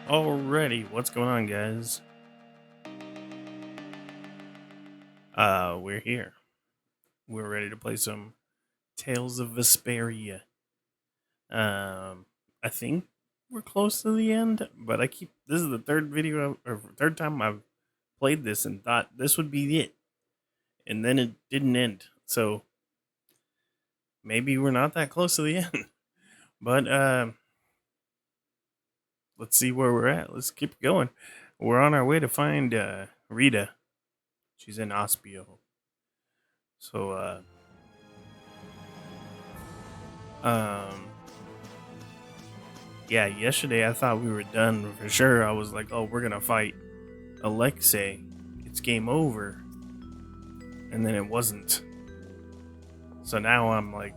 Alrighty, what's going on, guys? We're here. We're ready to play some Tales of Vesperia. I think we're close to the end, but this is the third video or third time I've played this and thought this would be it, and then it didn't end. So maybe we're not that close to the end, but let's see where we're at. Let's keep going. We're on our way to find Rita. She's in Ospio. So, yeah, yesterday I thought we were done for sure. I was like, oh, we're gonna fight Alexei. It's game over. And then it wasn't. So now I'm like,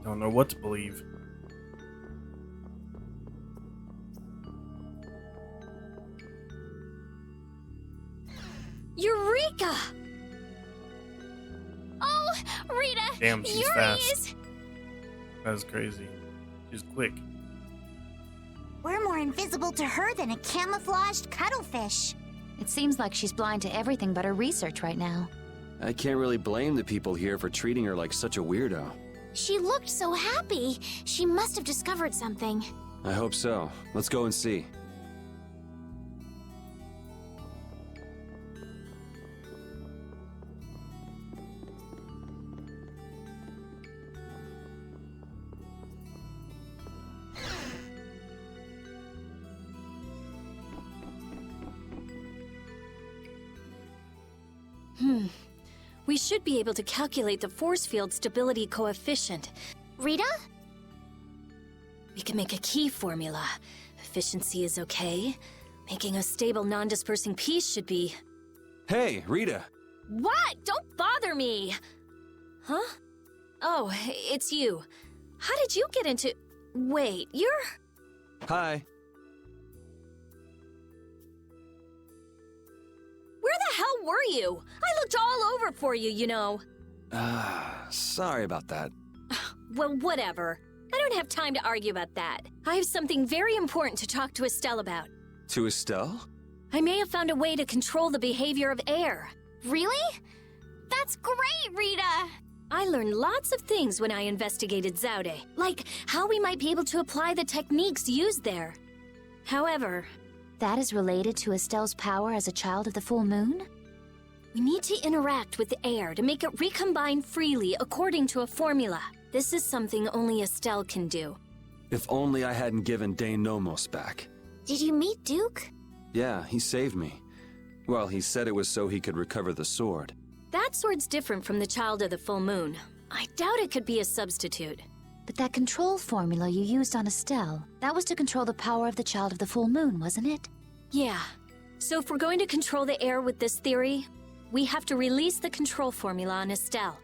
don't know what to believe. Eureka! Oh, Rita! Damn, she's Yuri fast. That was crazy. She's quick. We're more invisible to her than a camouflaged cuttlefish. It seems like she's blind to everything but her research right now. I can't really blame the people here for treating her like such a weirdo. She looked so happy. She must have discovered something. I hope so. Let's go and see. We should be able to calculate the force field stability coefficient. Rita? We can make a key formula. Efficiency is okay. Making a stable, non-dispersing piece should be... Hey, Rita! What? Don't bother me! Huh? Oh, it's you. How did you get into... Wait, you're... Hi. Where the hell were you? I looked all over for you, you know. Sorry about that. Well, whatever. I don't have time to argue about that. I have something very important to talk to Estelle about. To Estelle? I may have found a way to control the behavior of air. Really? That's great, Rita! I learned lots of things when I investigated Zaude, like how we might be able to apply the techniques used there. However, That is related to Estelle's power as a child of the full moon? we need to interact with the air to make it recombine freely according to a formula. This is something only Estelle can do. If only I hadn't given Dane Nomos back. Did you meet Duke? Yeah, he saved me. Well, he said it was so he could recover the sword. That sword's different from the Child of the Full Moon. I doubt it could be a substitute. But that control formula you used on Estelle, that was to control the power of the child of the full moon, wasn't it? Yeah. So if we're going to control the air with this theory, we have to release the control formula on Estelle.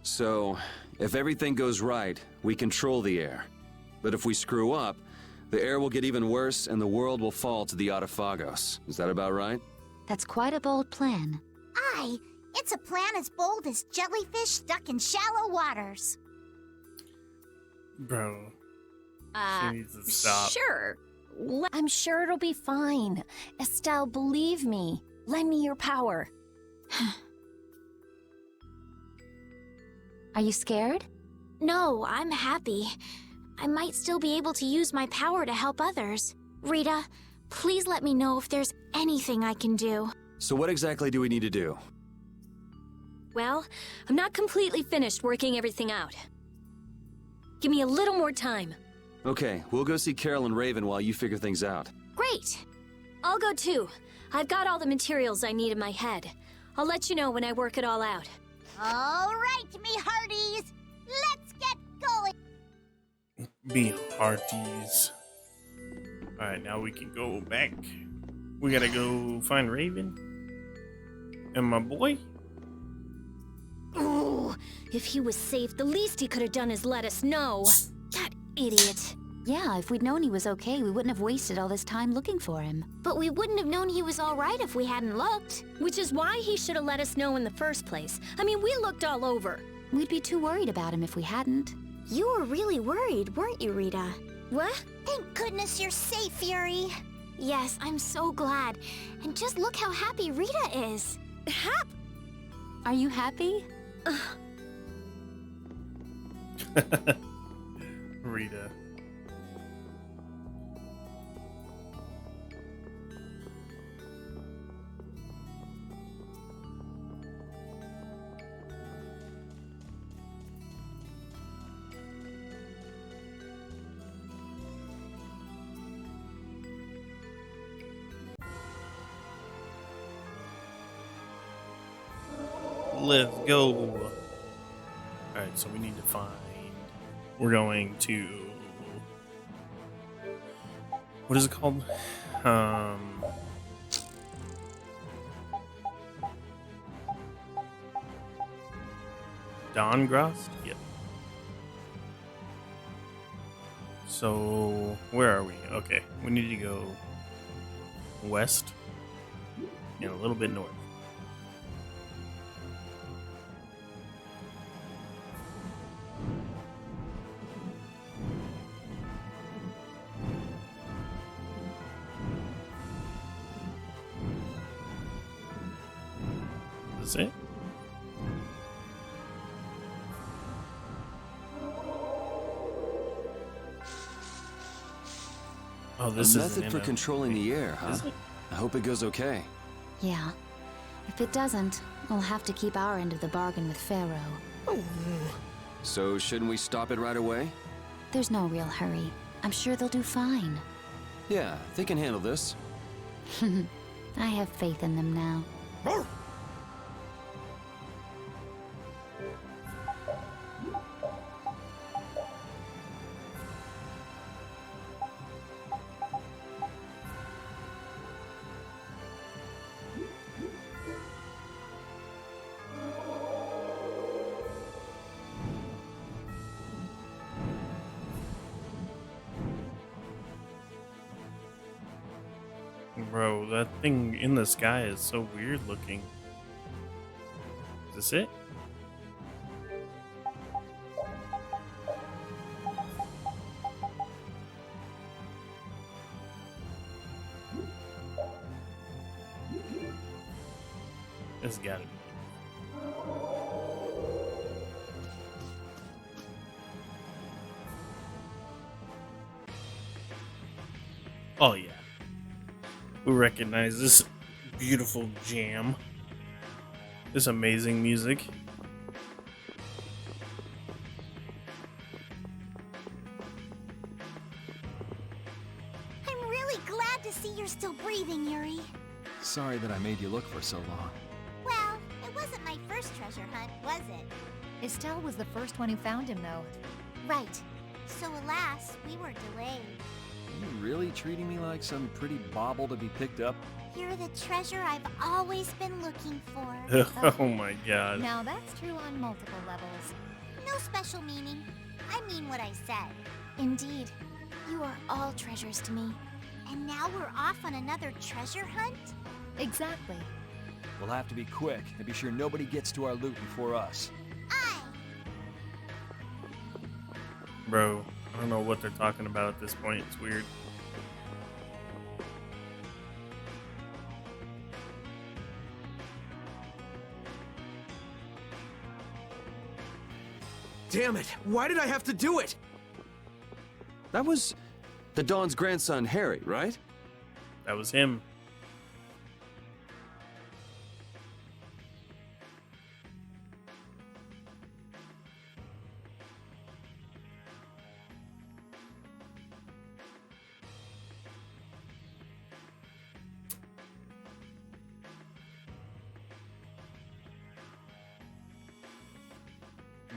So, if everything goes right, we control the air. But if we screw up, the air will get even worse and the world will fall to the Autophagos. Is that about right? That's quite a bold plan. Aye, it's a plan as bold as jellyfish stuck in shallow waters. Bro, she needs to stop. Sure. I'm sure it'll be fine. Estelle, believe me. Lend me your power. Are you scared? No, I'm happy. I might still be able to use my power to help others. Rita, please let me know if there's anything I can do. So what exactly do we need to do? Well, I'm not completely finished working everything out. Give me a little more time. Okay, we'll go see Carol and Raven while you figure things out. Great. I'll go too. I've got all the materials I need in my head. I'll let you know when I work it all out. All right, me hearties. Let's get going. Be hearties. Alright, now we can go back. We gotta go find Raven. And my boy. Ooh, if he was safe, the least he could have done is let us know. That idiot. Yeah, if we'd known he was okay, we wouldn't have wasted all this time looking for him. But we wouldn't have known he was all right if we hadn't looked. Which is why he should have let us know in the first place. I mean, we looked all over. We'd be too worried about him if we hadn't. You were really worried, weren't you, Rita? What? Thank goodness you're safe, Yuri. Yes, I'm so glad. And just look how happy Rita is. Are you happy? Rita. Let's go. Alright, so we need to find. We're going to. What is it called? Dongrast? Yep. So, where are we? Okay, we need to go west and a little bit north. Is it? Oh, this A is method for controlling the air, huh? Is it? I hope it goes okay. Yeah. If it doesn't, we'll have to keep our end of the bargain with Pharaoh. So shouldn't we stop it right away? There's no real hurry. I'm sure they'll do fine. Yeah, they can handle this. I have faith in them now. Bro, that thing in the sky is so weird looking. Is this it? It's gotta be. Oh yeah. We recognize this beautiful jam. This amazing music. I'm really glad to see you're still breathing, Yuri. Sorry that I made you look for so long. Well, it wasn't my first treasure hunt, was it? Estelle was the first one who found him, though. Right. So alas, we were delayed. Are you really treating me like some pretty bauble to be picked up? You're the treasure I've always been looking for. Oh my god. Now that's true on multiple levels. No special meaning. I mean what I said. Indeed, you are all treasures to me. And now we're off on another treasure hunt? Exactly. We'll have to be quick and be sure nobody gets to our loot before us. Aye. Bro, I don't know what they're talking about at this point. It's weird. Damn it! Why did I have to do it? That was the Dawn's grandson, Harry, right? That was him.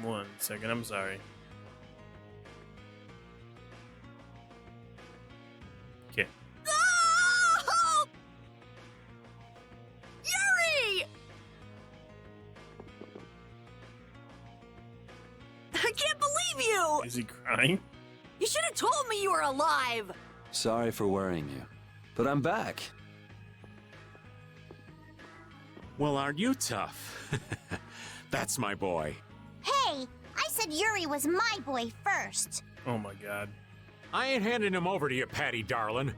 One second, I'm sorry. Okay. Oh! Yuri! I can't believe you! Is he crying? You should have told me you were alive! Sorry for worrying you, but I'm back. Well, aren't you tough? That's my boy. Hey, I said Yuri was my boy first. Oh my god. I ain't handing him over to you, Patty darling.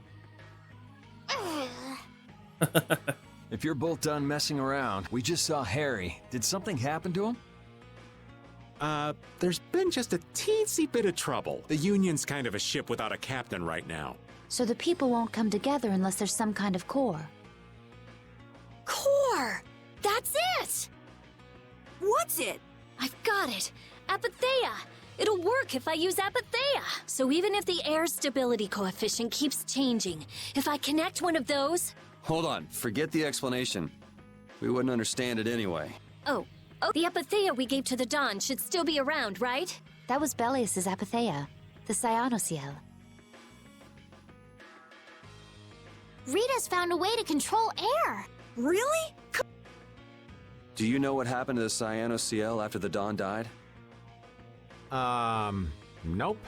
If you're both done messing around, we just saw Harry. Did something happen to him? There's been just a teensy bit of trouble. The Union's kind of a ship without a captain right now. So the people won't come together unless there's some kind of core. Core! That's it! What's it? I've got it! Apatheia! It'll work if I use Apatheia! So even if the air stability coefficient keeps changing, if I connect one of those... Hold on, forget the explanation. We wouldn't understand it anyway. Oh, the Apatheia we gave to the Dawn should still be around, right? That was Belius's Apatheia, the Cyanociel. Rita's found a way to control air. Really? Do you know what happened to the Cyanociel after the Dawn died? Nope.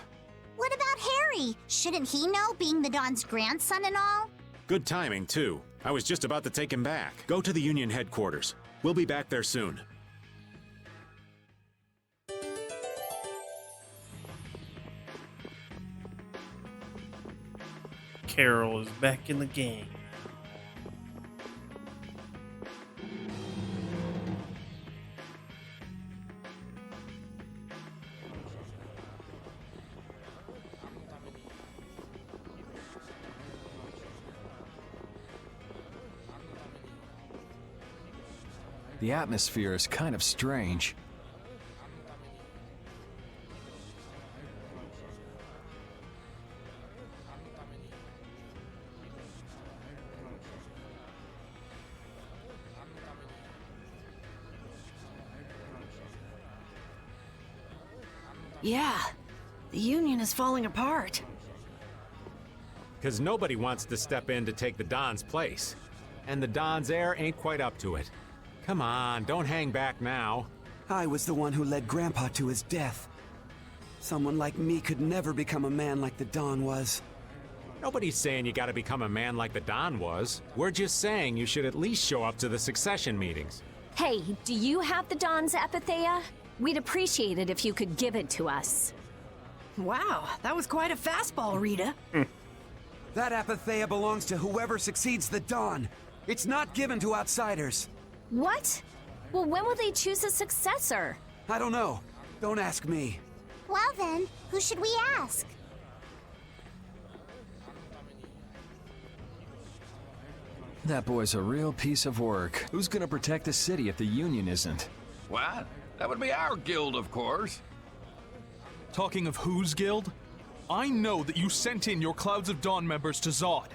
What about Harry? Shouldn't he know, being the Dawn's grandson and all? Good timing, too. I was just about to take him back. Go to the Union headquarters. We'll be back there soon. Carol is back in the game. The atmosphere is kind of strange. Yeah, the Union is falling apart. Because nobody wants to step in to take the Don's place. And the Don's heir ain't quite up to it. Come on, don't hang back now. I was the one who led Grandpa to his death. Someone like me could never become a man like the Don was. Nobody's saying you gotta become a man like the Don was. We're just saying you should at least show up to the succession meetings. Hey, do you have the Dawn's Apatheia? We'd appreciate it if you could give it to us. Wow, that was quite a fastball, Rita. That Apatheia belongs to whoever succeeds the Dawn. It's not given to outsiders. What? Well, when will they choose a successor? I don't know. Don't ask me. Well then, who should we ask? That boy's a real piece of work. Who's gonna protect the city if the Union isn't? What? That would be our guild, of course. Talking of whose guild? I know that you sent in your Clouds of Dawn members to Zod.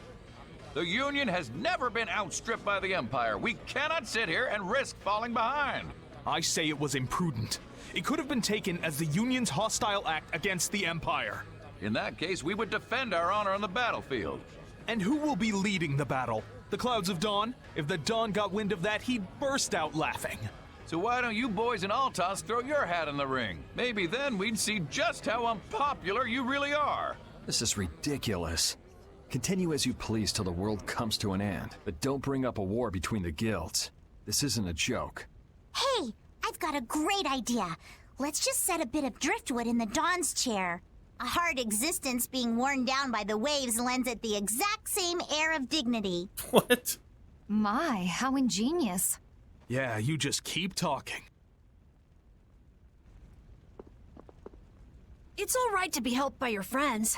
The Union has never been outstripped by the Empire. We cannot sit here and risk falling behind. I say it was imprudent. It could have been taken as the Union's hostile act against the Empire. In that case, we would defend our honor on the battlefield. And who will be leading the battle? The Clouds of Dawn? If the Dawn got wind of that, he'd burst out laughing. So why don't you boys in Altos throw your hat in the ring? Maybe then we'd see just how unpopular you really are. This is ridiculous. Continue as you please till the world comes to an end, but don't bring up a war between the guilds. This isn't a joke. Hey, I've got a great idea. Let's just set a bit of driftwood in the Dawn's chair. A hard existence being worn down by the waves lends it the exact same air of dignity. What? My, how ingenious. Yeah, you just keep talking. It's all right to be helped by your friends.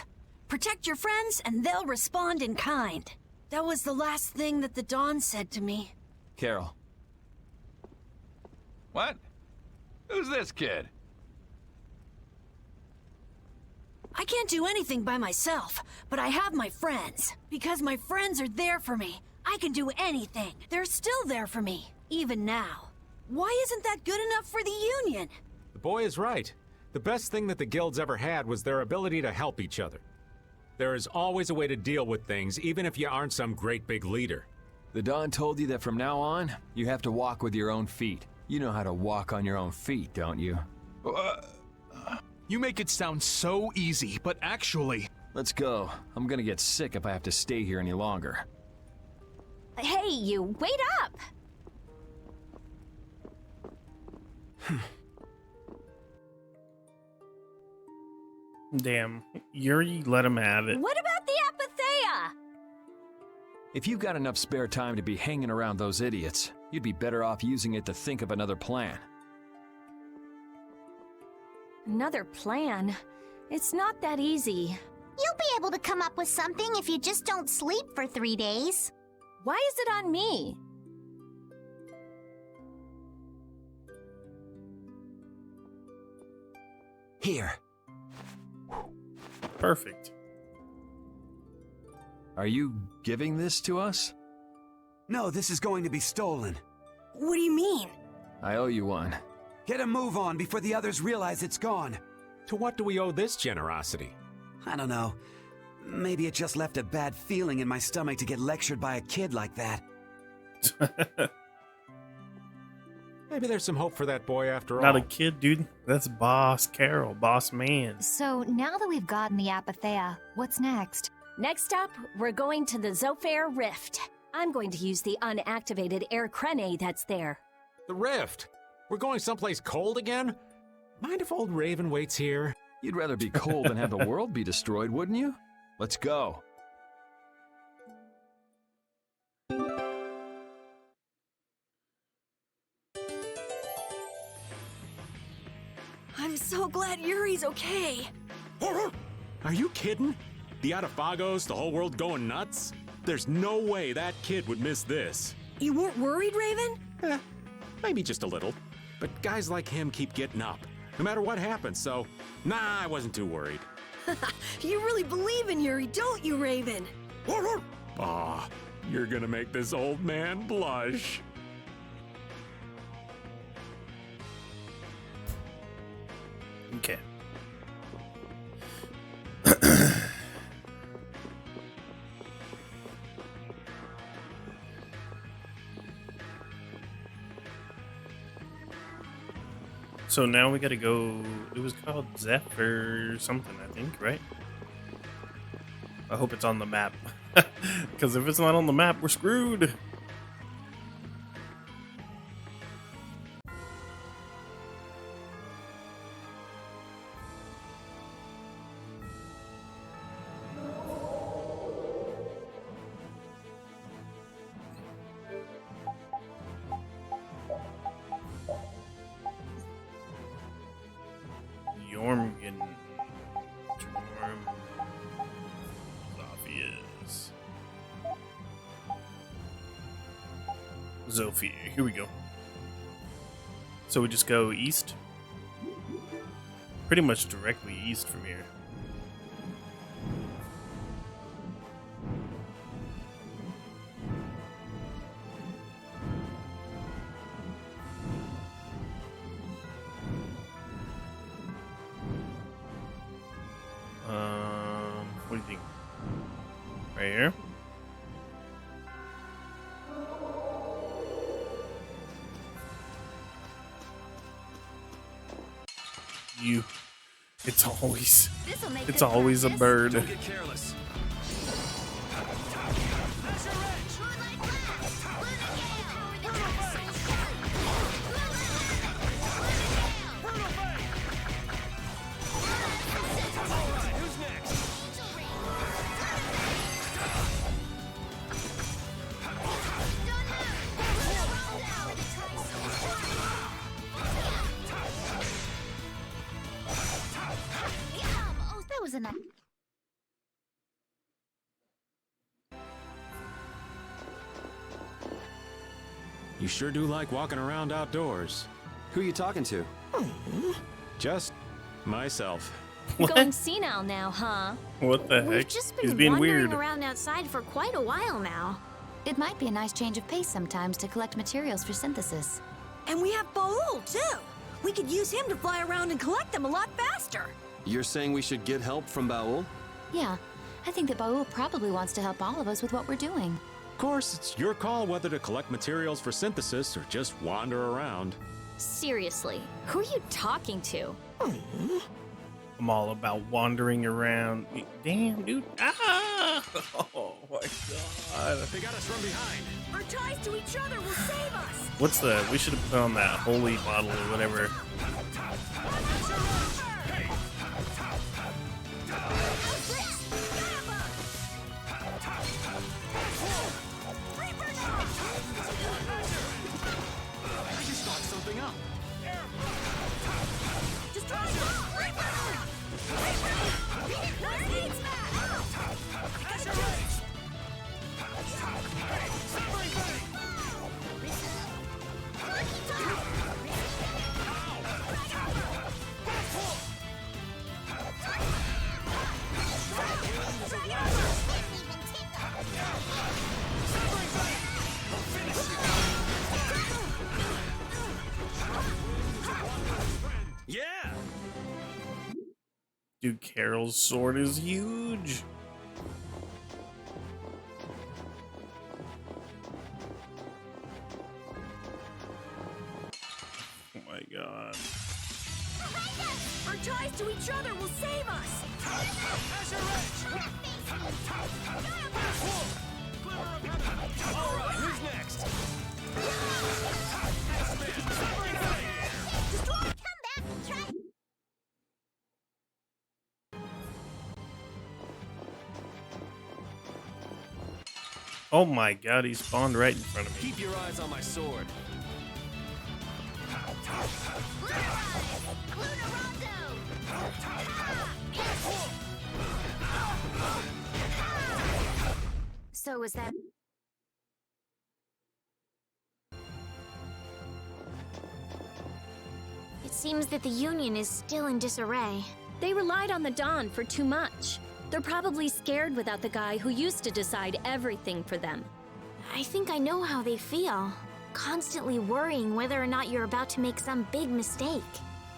Protect your friends and they'll respond in kind. That was the last thing that the Dawn said to me. Carol. What? Who's this kid? I can't do anything by myself, but I have my friends. Because my friends are there for me, I can do anything. They're still there for me, even now. Why isn't that good enough for the Union? The boy is right. The best thing that the guilds ever had was their ability to help each other. There is always a way to deal with things, even if you aren't some great big leader. The Dawn told you that from now on, you have to walk with your own feet. You know how to walk on your own feet, don't you? You make it sound so easy, but actually... Let's go. I'm gonna get sick if I have to stay here any longer. Hey, you, wait up! Damn, Yuri let him have it. What about the Apatheia? If you've got enough spare time to be hanging around those idiots, you'd be better off using it to think of another plan. Another plan? It's not that easy. You'll be able to come up with something if you just don't sleep for 3 days. Why is it on me? Here. Perfect. Are you giving this to us? No, this is going to be stolen. What do you mean? I owe you one. Get a move on before the others realize it's gone. To what do we owe this generosity? I don't know. Maybe it just left a bad feeling in my stomach to get lectured by a kid like that. Maybe there's some hope for that boy after all. Not a kid, dude. That's Boss Carol, Boss Man. So now that we've gotten the Apatheia, what's next? Next up, we're going to the Zophair Rift. I'm going to use the unactivated air crene that's there. The rift? We're going someplace cold again? Mind if old Raven waits here? You'd rather be cold than have the world be destroyed, wouldn't you? Let's go. I'm so glad Yuri's okay. Are you kidding? The Atafagos, the whole world going nuts? There's no way that kid would miss this. You weren't worried, Raven? Maybe just a little. But guys like him keep getting up, no matter what happens, so nah, I wasn't too worried. You really believe in Yuri, don't you, Raven? Aw, you're gonna make this old man blush. Okay. So now we gotta go. It was called Zeph or something, I think, right? I hope it's on the map. Because if it's not on the map, we're screwed. Jormgen. Zofia. Here we go. So we just go east? Pretty much directly east from here. What do you think? Right here? It's always a bird. Don't get careless. You sure do like walking around outdoors. Who are you talking to? Just myself. Going senile now, huh? What the We've heck? just He's been being wandering weird. around outside for quite a while now. It might be a nice change of pace sometimes to collect materials for synthesis. And we have Baul, too. We could use him to fly around and collect them a lot faster. You're saying we should get help from Baul? Yeah, I think that Baul probably wants to help all of us with what we're doing. Of course, it's your call whether to collect materials for synthesis or just wander around. Seriously, who are you talking to? I'm all about wandering around. Damn, dude. Ah! Oh my god. They got us from behind. Our ties to each other will save us. What's the... We should have put on that holy bottle or whatever. something up. Yeah! Dude, Carol's sword is huge. Oh my god. Our ties to each other will save us! Alright, who's next? Oh my god, he spawned right in front of me. Keep your eyes on my sword. So is that... It seems that the Union is still in disarray. They relied on the Dawn for too much. They're probably scared without the guy who used to decide everything for them. I think I know how they feel. Constantly worrying whether or not you're about to make some big mistake.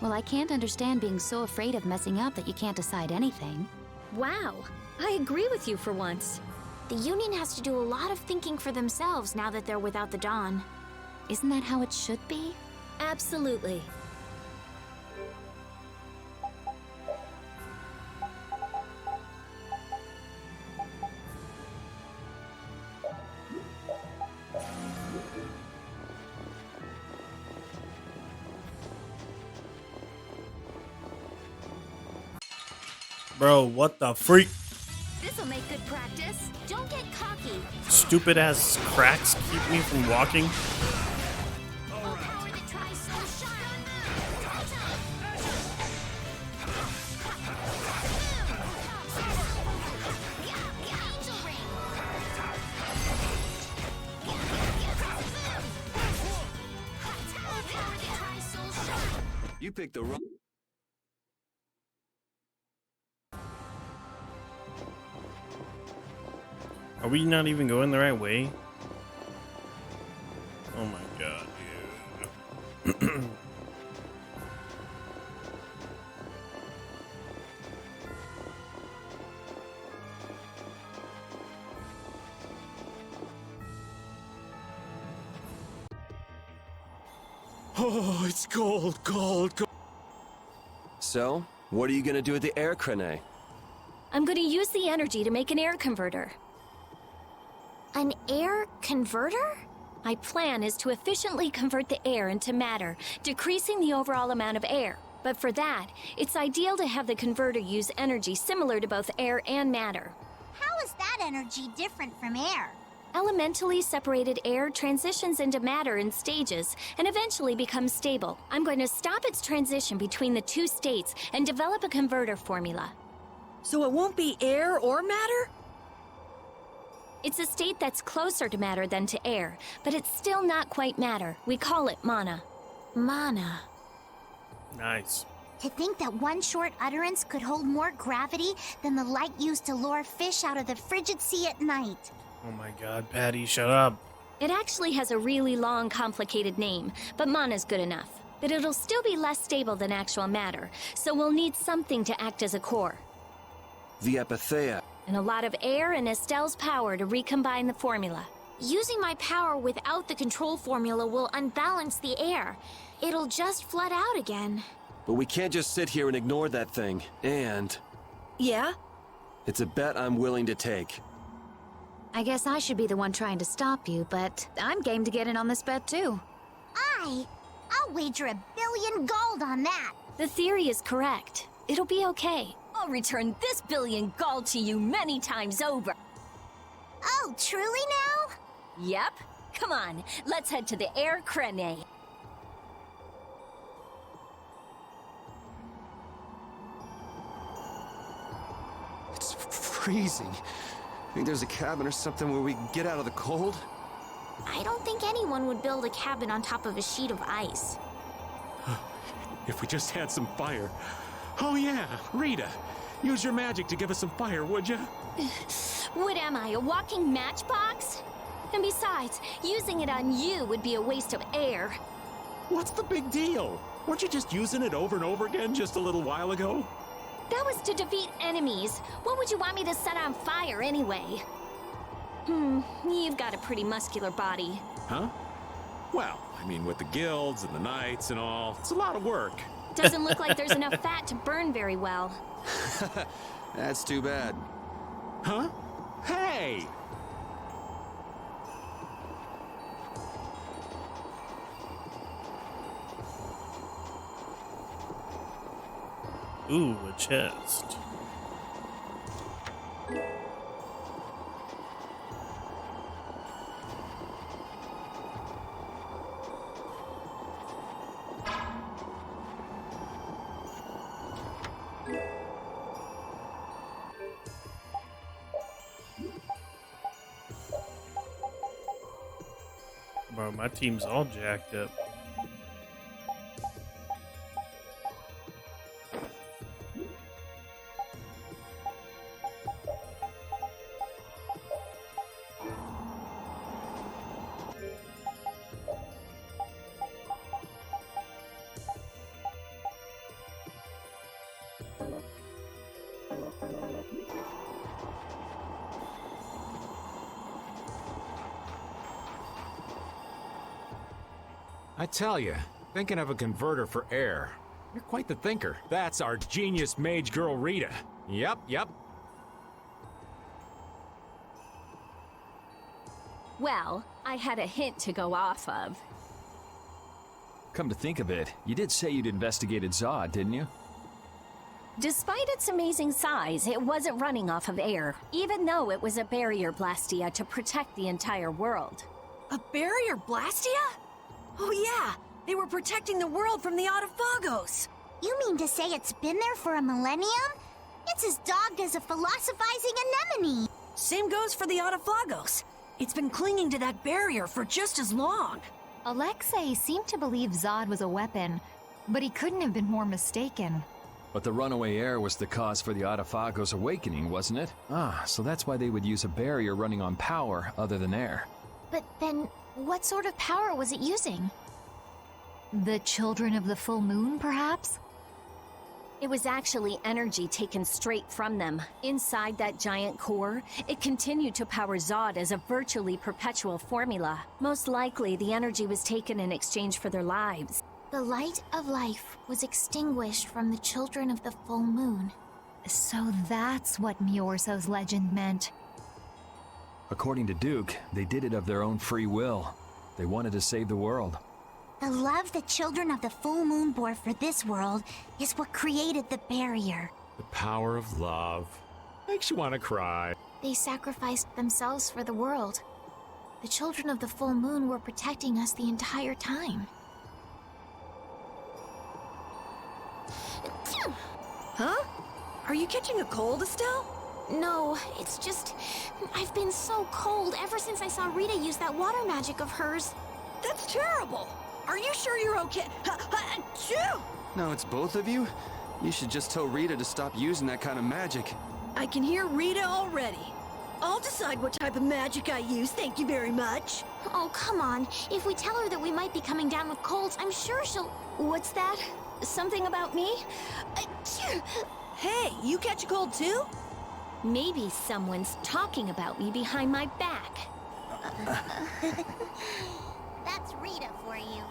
Well, I can't understand being so afraid of messing up that you can't decide anything. Wow, I agree with you for once. The Union has to do a lot of thinking for themselves now that they're without the Dawn. Isn't that how it should be? Absolutely. Bro, what the freak? This'll make good practice. Don't get cocky. Stupid ass cracks keep me from walking. You picked the wrong... Are we not even going the right way? Oh my god, dude. Oh, it's cold, cold, cold. So, what are you gonna do with the air crane? I'm going to use the energy to make an air converter. An air converter? My plan is to efficiently convert the air into matter, decreasing the overall amount of air. But for that, it's ideal to have the converter use energy similar to both air and matter. How is that energy different from air? Elementally separated air transitions into matter in stages and eventually becomes stable. I'm going to stop its transition between the two states and develop a converter formula. So it won't be air or matter? It's a state that's closer to matter than to air, but it's still not quite matter. We call it mana. Mana. Nice. To think that one short utterance could hold more gravity than the light used to lure fish out of the frigid sea at night. Oh my god, Patty, shut up. It actually has a really long, complicated name, but mana's good enough. But it'll still be less stable than actual matter, so we'll need something to act as a core. The Apatheia. And a lot of air and Estelle's power to recombine the formula. Using my power without the control formula will unbalance the air. It'll just flood out again. But we can't just sit here and ignore that thing. And... Yeah? it's a bet I'm willing to take. I guess I should be the one trying to stop you, but I'm game to get in on this bet too. I'll wager $1 billion gold on that. The theory is correct. It'll be okay. I'll return this $1 billion gold to you many times over. Oh, truly now? Yep. Come on, let's head to the air crane. freezing. Think there's a cabin or something where we can get out of the cold? I don't think anyone would build a cabin on top of a sheet of ice. If we just had some fire. Oh yeah, Rita, use your magic to give us some fire, would you? What am I, a walking matchbox? And besides, using it on you would be a waste of air. What's the big deal? Weren't you just using it over and over again just a little while ago? That was to defeat enemies. What would you want me to set on fire anyway? You've got a pretty muscular body. Huh? Well, I mean, with the guilds and the knights and all, it's a lot of work. Doesn't look like there's enough fat to burn very well. That's too bad. Huh? Hey! Ooh, a chest. Bro, my team's all jacked up. I tell you, thinking of a converter for air. You're quite the thinker. That's our genius mage girl Rita. Yep. Well, I had a hint to go off of. Come to think of it, you did say you'd investigated Zod, didn't you? Despite its amazing size, it wasn't running off of air, even though it was a barrier blastia to protect the entire world. A barrier blastia? Oh yeah, they were protecting the world from the Autophagos. You mean to say it's been there for a millennium? It's as dogged as a philosophizing anemone. Same goes for the Autophagos. It's been clinging to that barrier for just as long. Alexei seemed to believe Zod was a weapon, but he couldn't have been more mistaken. But the runaway air was the cause for the Autophagos awakening, wasn't it? So that's why they would use a barrier running on power other than air. But then, what sort of power was it using? The children of the full moon, perhaps? It was actually energy taken straight from them. Inside that giant core, it continued to power Zod as a virtually perpetual formula. Most likely, the energy was taken in exchange for their lives. The light of life was extinguished from the children of the full moon. So that's what Miorso's legend meant. According to Duke, they did it of their own free will. They wanted to save the world. The love the children of the full moon bore for this world is what created the barrier. The power of love. Makes you want to cry. They sacrificed themselves for the world. The children of the full moon were protecting us the entire time. Huh? Are you catching a cold, Estelle? No, it's just... I've been so cold ever since I saw Rita use that water magic of hers. That's terrible! Are you sure you're okay? Achoo! No, it's both of you? You should just tell Rita to stop using that kind of magic. I can hear Rita already. I'll decide what type of magic I use, thank you very much. Oh, come on. If we tell her that we might be coming down with colds, I'm sure she'll... What's that? Something about me? Achoo! Hey, you catch a cold too? Maybe someone's talking about me behind my back. That's Rita for you.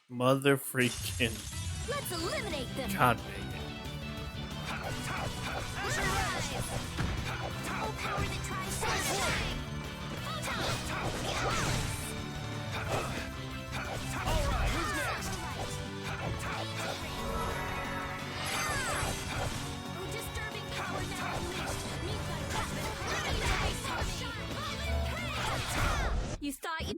Mother freaking. Let's eliminate them. God dang it. You thought you...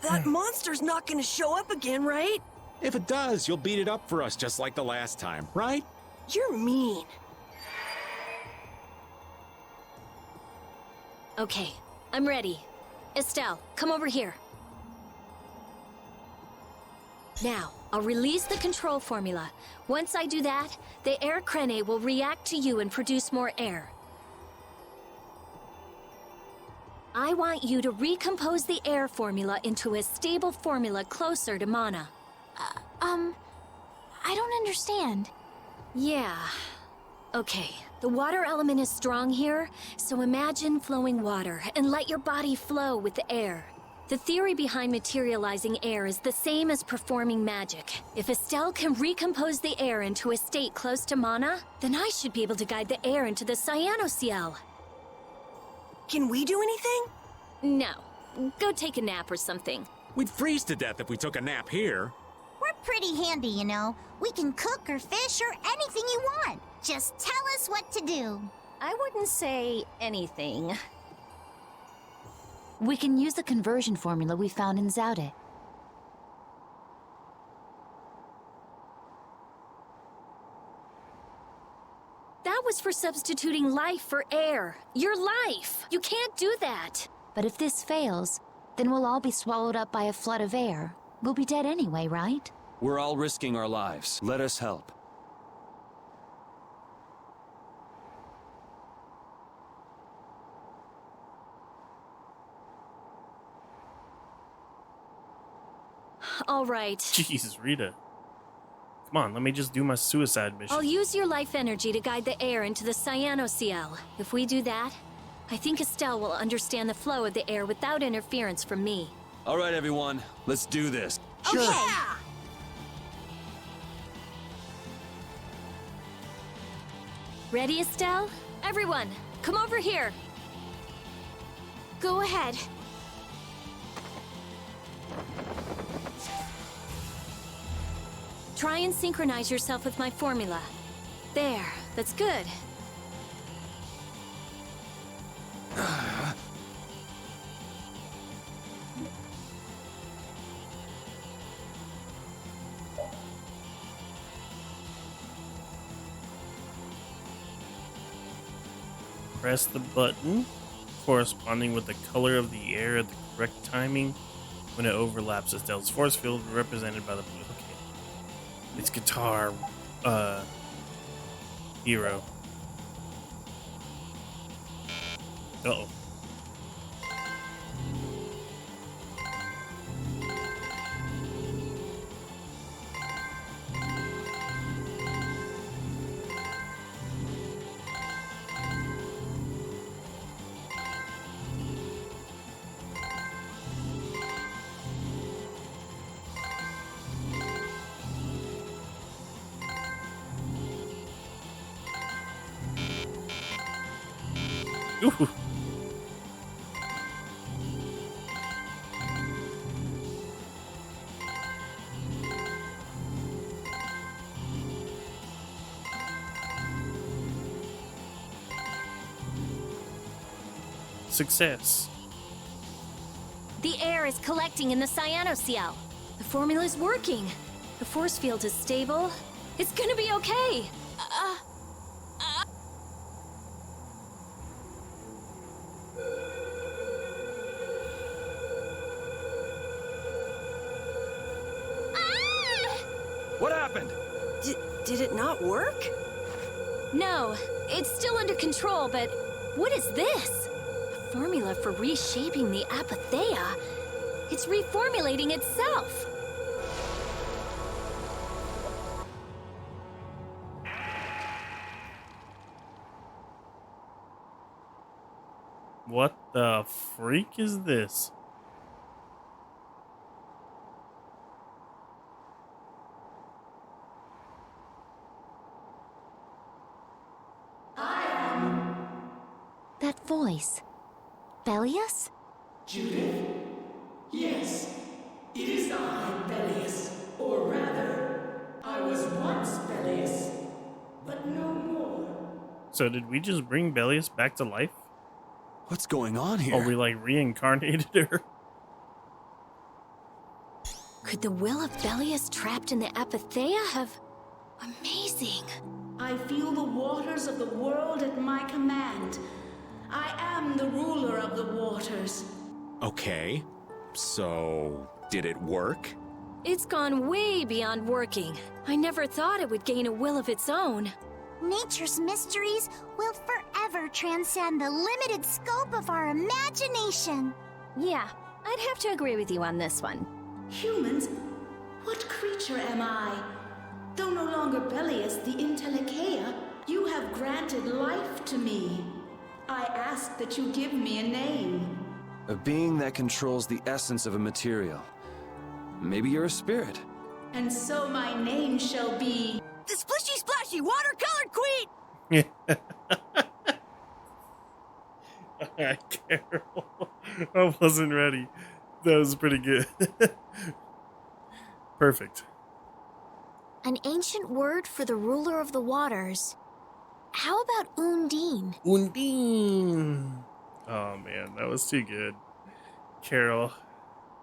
That monster's not gonna show up again, right? If it does, you'll beat it up for us just like the last time, right? You're mean. Okay, I'm ready. Estelle, come over here. Now, I'll release the control formula. Once I do that, the air crene will react to you and produce more air. I want you to recompose the air formula into a stable formula closer to mana. I don't understand. Yeah. Okay, the water element is strong here, so imagine flowing water and let your body flow with the air. The theory behind materializing air is the same as performing magic. If Estelle can recompose the air into a state close to mana, then I should be able to guide the air into the Cyanociel. Can we do anything? No. Go take a nap or something. We'd freeze to death if we took a nap here. We're pretty handy, you know. We can cook or fish or anything you want. Just tell us what to do. I wouldn't say anything. We can use the conversion formula we found in Zaude. That was for substituting life for air. Your life! You can't do that! But if this fails, then we'll all be swallowed up by a flood of air. We'll be dead anyway, right? We're all risking our lives. Let us help. All right. Jesus, Rita. Come on, let me just do my suicide mission. I'll use your life energy to guide the air into the Cyanociel. If we do that, I think Estelle will understand the flow of the air without interference from me. All right, everyone. Let's do this. Sure. Okay. Ready, Estelle? Everyone, come over here. Go ahead. Try and synchronize yourself with my formula. There, that's good. Press the button corresponding with the color of the air at the correct timing when it overlaps Estelle's force field, represented by the blue. Okay. It's guitar hero. Uh-oh. Ooh. Success. The air is collecting in the Cyanociel. The formula's working. The force field is stable. It's gonna be okay. What happened? Did it not work? No, it's still under control, but what is this? A formula for reshaping the Apatheia. It's reformulating itself. What the freak is this? That voice. Bellius? Judith? Yes, it is I, Bellius. Or rather, I was once Bellius, but no more. So did we just bring Bellius back to life? What's going on here? Or we like reincarnated her? Could the will of Belius trapped in the apatheia have... Amazing. I feel the waters of the world at my command. I am the ruler of the waters. Okay, so did it work? It's gone way beyond working. I never thought it would gain a will of its own. Nature's mysteries will forever transcend the limited scope of our imagination. Yeah, I'd have to agree with you on this one. Humans? What creature am I? Though no longer Belius the Intellicheia, you have granted life to me. I ask that you give me a name. A being that controls the essence of a material. Maybe you're a spirit. And so my name shall be... The Splishy Splashy Watercolored Queen! Alright, Carol. I wasn't ready. That was pretty good. Perfect. An ancient word for the ruler of the waters. How about Undine? Undine. Oh man, that was too good. Carol.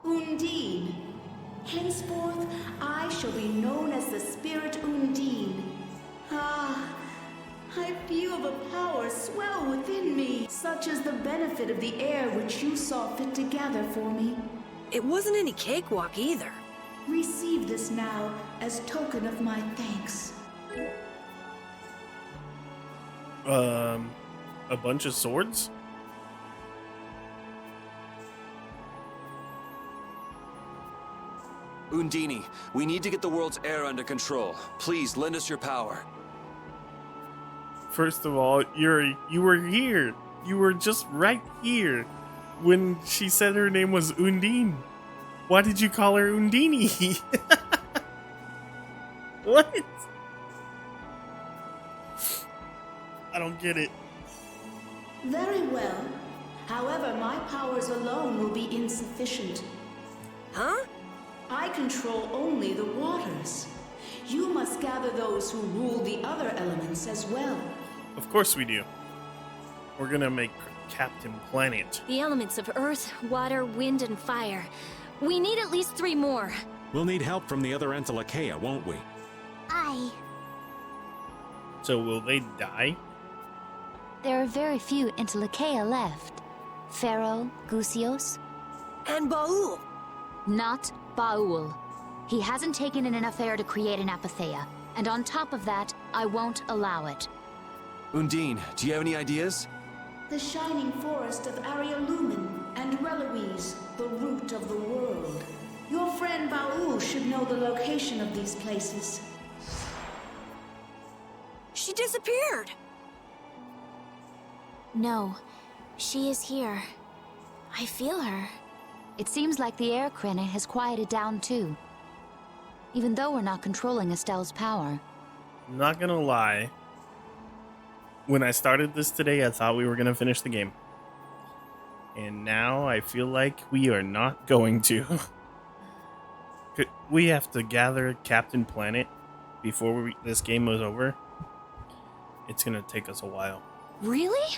Undine. Henceforth, I shall be known as the spirit Undine. Ah, I feel the power swell within me. Such is the benefit of the air which you saw fit to gather for me. It wasn't any cakewalk either. Receive this now as token of my thanks. A bunch of swords? Undine, we need to get the world's air under control. Please, lend us your power. First of all, Yuri, you were here. You were just right here when she said her name was Undine. Why did you call her Undine? What? I don't get it. Very well. However, my powers alone will be insufficient. Huh? I control only the waters. You must gather those who rule the other elements as well. Of course we do. We're gonna make Captain Planet. The elements of earth, water, wind, and fire. We need at least 3 more. We'll need help from the other Entelechea, won't we? So will they die? There are very few Intellicheia left. Pharaoh, Gusios. And Baul. Not Baul. He hasn't taken in enough air to create an apatheia. And on top of that, I won't allow it. Undine, do you have any ideas? The shining forest of Arialumin and Reloise, the root of the world. Your friend Baul should know the location of these places. She disappeared. No, she is here. I feel her. It seems like the air Krene has quieted down too. Even though we're not controlling Estelle's power. I'm not gonna lie. When I started this today, I thought we were gonna finish the game. And now I feel like we are not going to. We have to gather Captain Planet before this game was over. It's gonna take us a while. Really?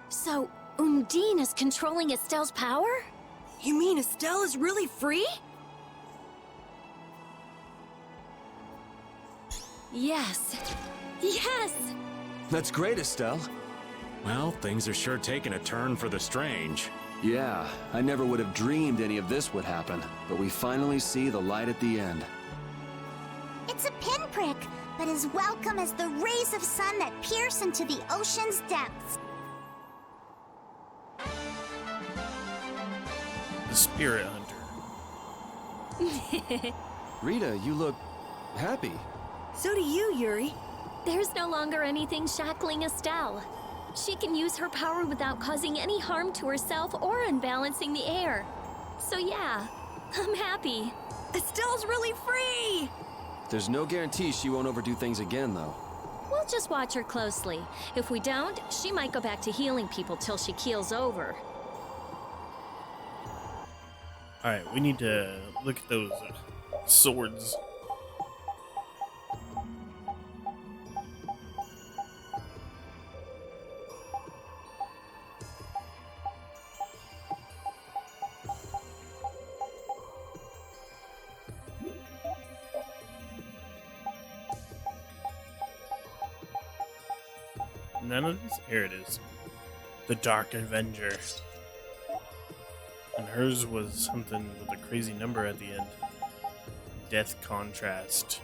So, Undine is controlling Estelle's power? You mean Estelle is really free? Yes. Yes! That's great, Estelle. Well, things are sure taking a turn for the strange. Yeah, I never would have dreamed any of this would happen, but we finally see the light at the end. It's a pinprick, but as welcome as the rays of sun that pierce into the ocean's depths. The Spirit Hunter. Rita, you look happy. So do you, Yuri. There's no longer anything shackling Estelle. She can use her power without causing any harm to herself or unbalancing the air. So yeah, I'm happy. Estelle's really free! There's no guarantee she won't overdo things again, though. We'll just watch her closely. If we don't, she might go back to healing people till she keels over. Alright, we need to look at those swords. none of these? Here it is. The Dark Avenger. And hers was something with a crazy number at the end. Death Contrast.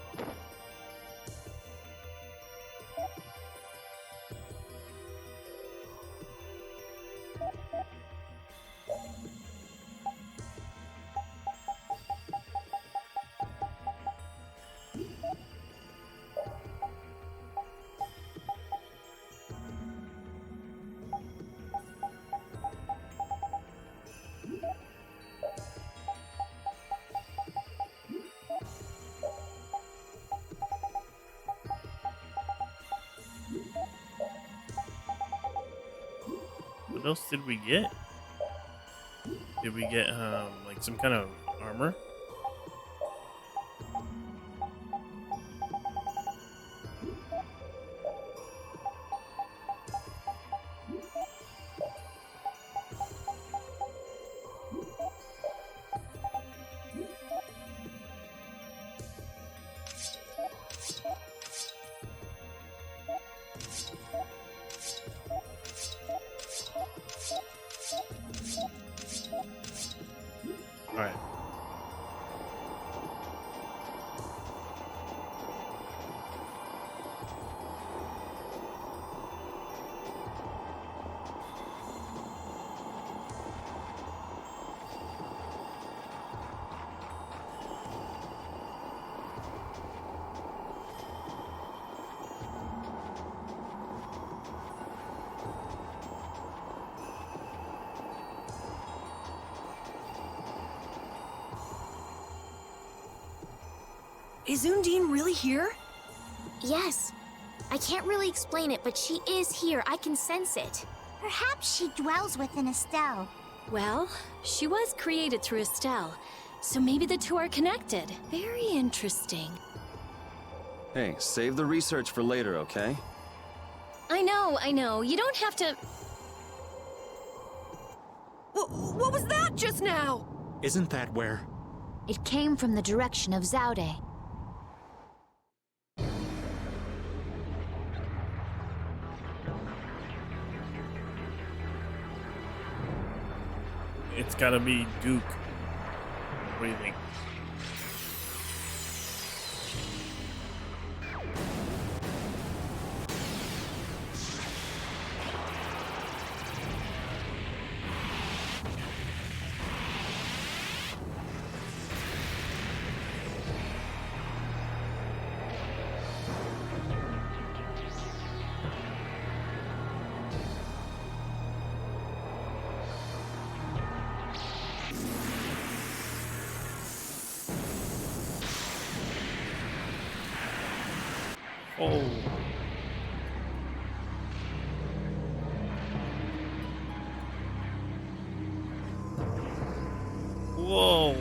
What else did we get? Did we get like some kind of armor? Alright. Is Undine really here? Yes. I can't really explain it, but she is here. I can sense it. Perhaps she dwells within Estelle. Well, she was created through Estelle, so maybe the two are connected. Very interesting. Hey, save the research for later, okay? I know. You don't have to... What was that just now? Isn't that where? It came from the direction of Zaude. It's gotta be Duke. What do you think? Oh. Whoa.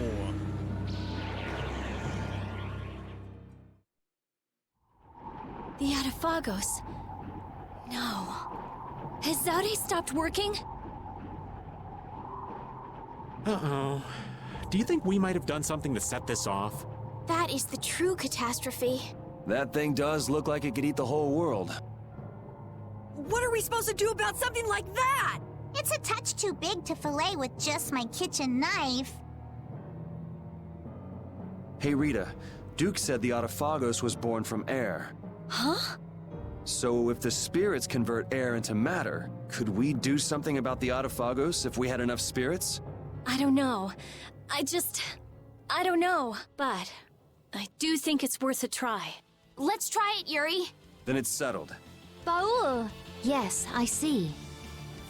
The Atafagos. No. Has Zaude stopped working? Uh-oh. Do you think we might have done something to set this off? That is the true catastrophe. That thing does look like it could eat the whole world. What are we supposed to do about something like that? It's a touch too big to fillet with just my kitchen knife. Hey Rita, Duke said the Autophagos was born from air. Huh? So if the spirits convert air into matter, could we do something about the Autophagos if we had enough spirits? I don't know. I don't know, but I do think it's worth a try. Let's try it, Yuri. Then it's settled. Baul! Yes, I see.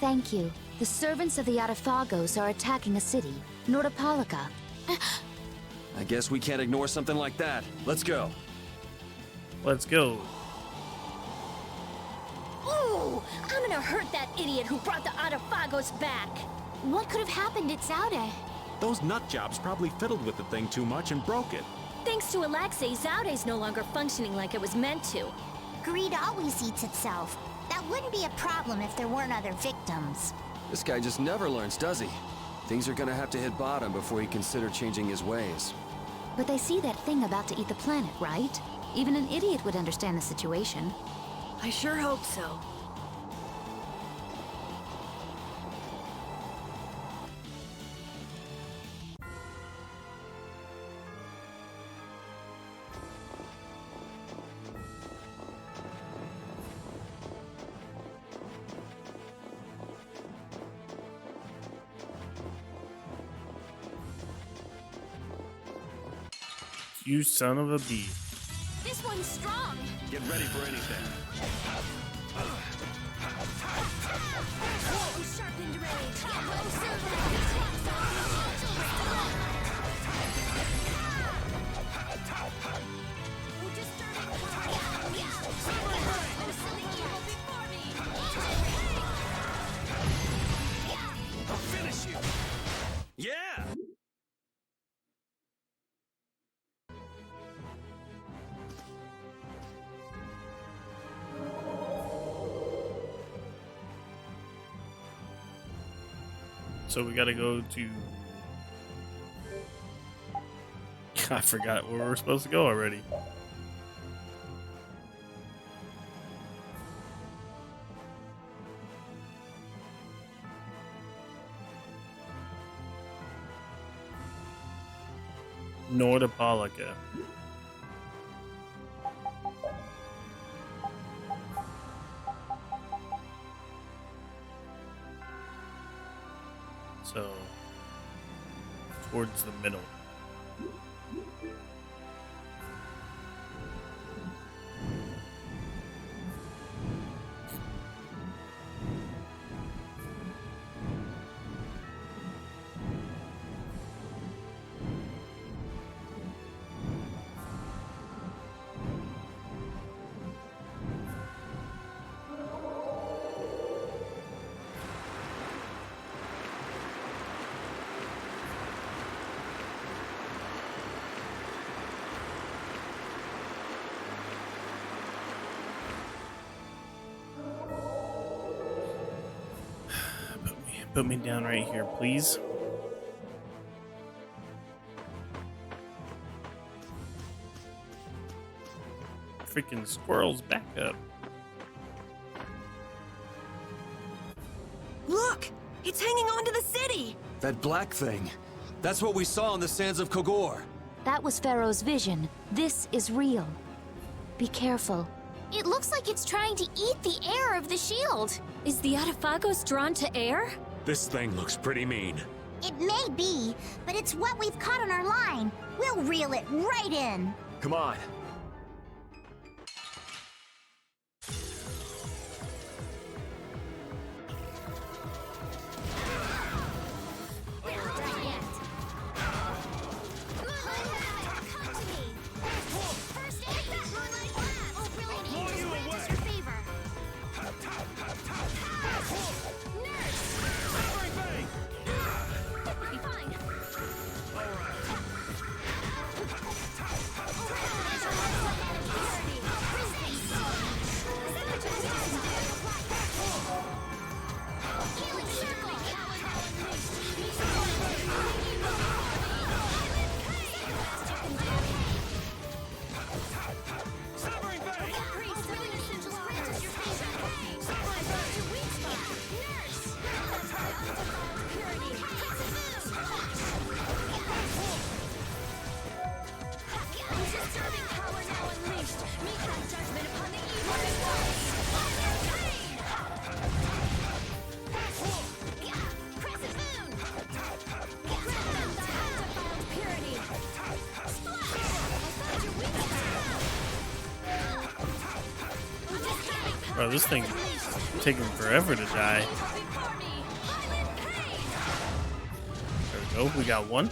Thank you. The servants of the Atafagos are attacking a city, Nordopolica. I guess we can't ignore something like that. Let's go. Let's go. Ooh! I'm gonna hurt that idiot who brought the Atafagos back! What could have happened at Zaude? Those nut jobs probably fiddled with the thing too much and broke it. Thanks to Alexei, Zaude's no longer functioning like it was meant to. Greed always eats itself. That wouldn't be a problem if there weren't other victims. This guy just never learns, does he? Things are gonna have to hit bottom before he consider changing his ways. But they see that thing about to eat the planet, right? Even an idiot would understand the situation. I sure hope so. You son of a bee. This one's strong. Get ready for anything. Sharpened rage. I'll finish you. Yeah. So we gotta go to... I forgot where we're supposed to go already. Nordopolica. So, towards the middle. Put me down right here, please. Freaking squirrels, back up. Look! It's hanging onto the city! That black thing. That's what we saw on the sands of Kogor. That was Pharaoh's vision. This is real. Be careful. It looks like it's trying to eat the air of the shield. Is the Atafagos drawn to air? This thing looks pretty mean. It may be, but it's what we've caught on our line. We'll reel it right in. Come on. Bro, this thing's taking forever to die. There we go. We got one.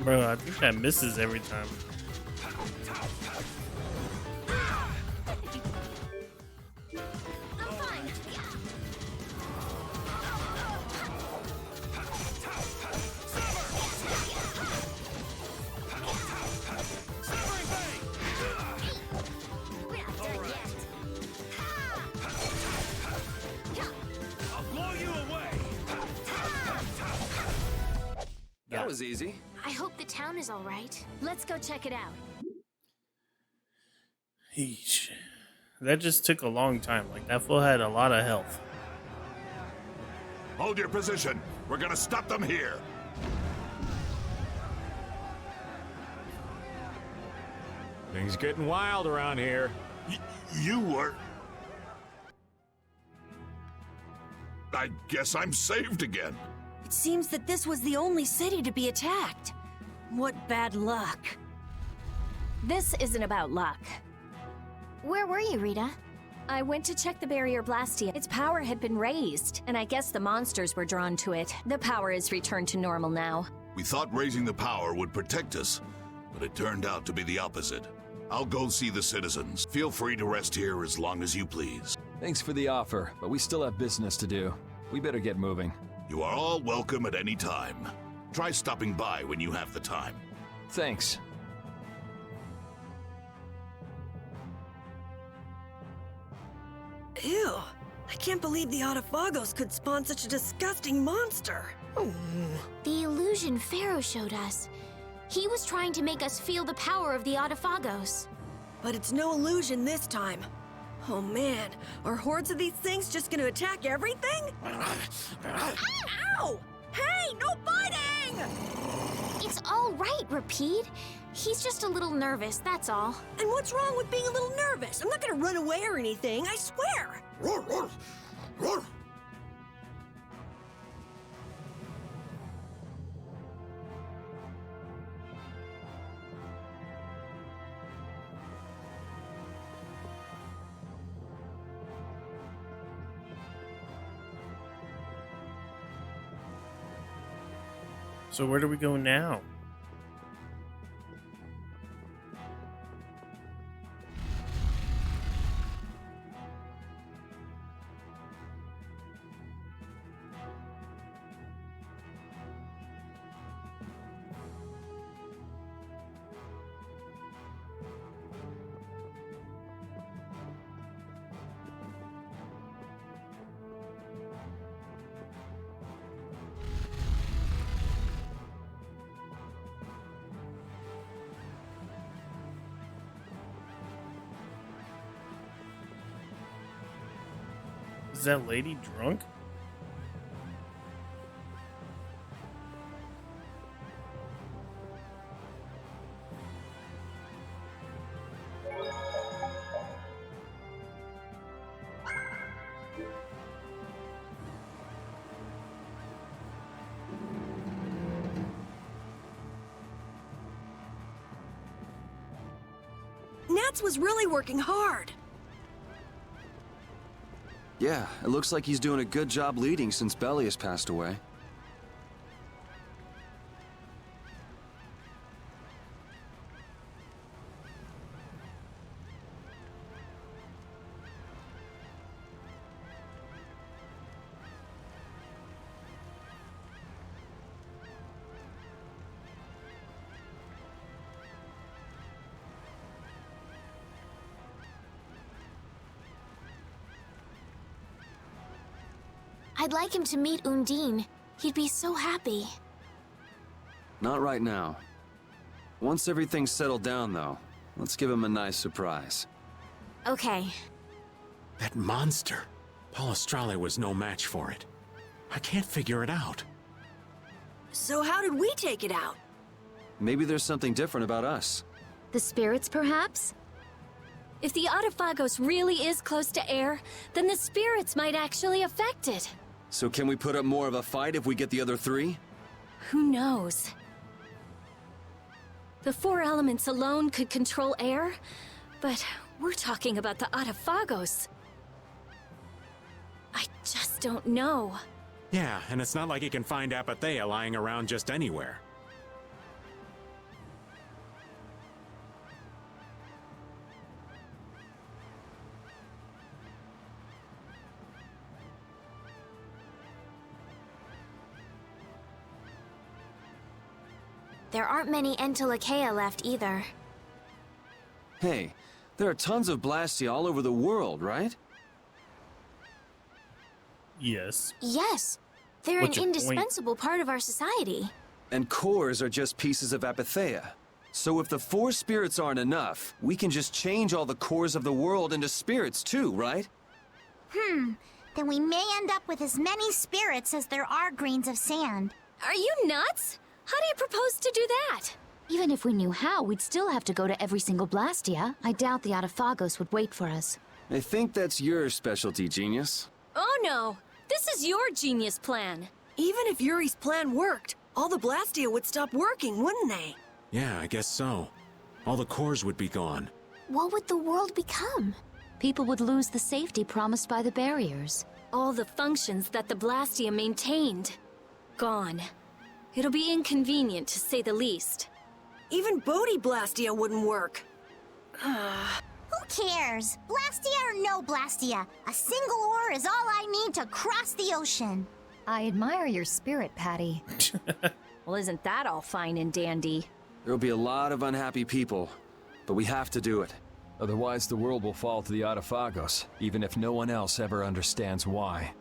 Bro, I think that misses every time. That was easy. I hope the town is all right. Let's go check it out. Eesh. That just took a long time. Like, that fool had a lot of health. Hold your position. We're gonna stop them here. Things getting wild around here. You were... I guess I'm saved again. It seems that this was the only city to be attacked. What bad luck. This isn't about luck. Where were you, Rita? I went to check the barrier blastia. Its power had been raised, and I guess the monsters were drawn to it. The power is returned to normal now. We thought raising the power would protect us, but it turned out to be the opposite. I'll go see the citizens. Feel free to rest here as long as you please. Thanks for the offer, but we still have business to do. We better get moving. You are all welcome at any time. Try stopping by when you have the time. Thanks. Ew. I can't believe the Autophagos could spawn such a disgusting monster. The illusion Pharaoh showed us. He was trying to make us feel the power of the Autophagos. But it's no illusion this time. Oh man, are hordes of these things just gonna attack everything? Ow! Hey, no biting! It's all right, Rapide. He's just a little nervous, that's all. And what's wrong with being a little nervous? I'm not gonna run away or anything, I swear! So where do we go now? Is that lady drunk? Nats was really working hard. Yeah, it looks like he's doing a good job leading since Belly has passed away. I'd like him to meet Undine. He'd be so happy. Not right now. Once everything's settled down, though, let's give him a nice surprise. Okay. That monster. Paul Astrale was no match for it. I can't figure it out. So how did we take it out? Maybe there's something different about us. The spirits, perhaps? If the Autophagos really is close to air, then the spirits might actually affect it. So can we put up more of a fight if we get the other three? Who knows? The four elements alone could control air, but we're talking about the Autophagos. I just don't know. Yeah, and it's not like he can find Apathea lying around just anywhere. There aren't many Entelekea left either. Hey, there are tons of Blastia all over the world, right? Yes. Yes, they're What's an your point? indispensable part of our society. And cores are just pieces of Apatheia. So if the 4 spirits aren't enough, we can just change all the cores of the world into spirits too, right? Then we may end up with as many spirits as there are grains of sand. Are you nuts? How do you propose to do that? Even if we knew how, we'd still have to go to every single Blastia. I doubt the Autophagos would wait for us. I think that's your specialty, genius. Oh no, this is your genius plan. Even if Yuri's plan worked, all the Blastia would stop working, wouldn't they? Yeah, I guess so. All the cores would be gone. What would the world become? People would lose the safety promised by the barriers. All the functions that the Blastia maintained. Gone. It'll be inconvenient, to say the least. Even Bodhi Blastia wouldn't work. Who cares? Blastia or no Blastia, a single ore is all I need to cross the ocean. I admire your spirit, Patty. Well, isn't that all fine and dandy? There'll be a lot of unhappy people, but we have to do it. Otherwise, the world will fall to the Autophagos, even if no one else ever understands why.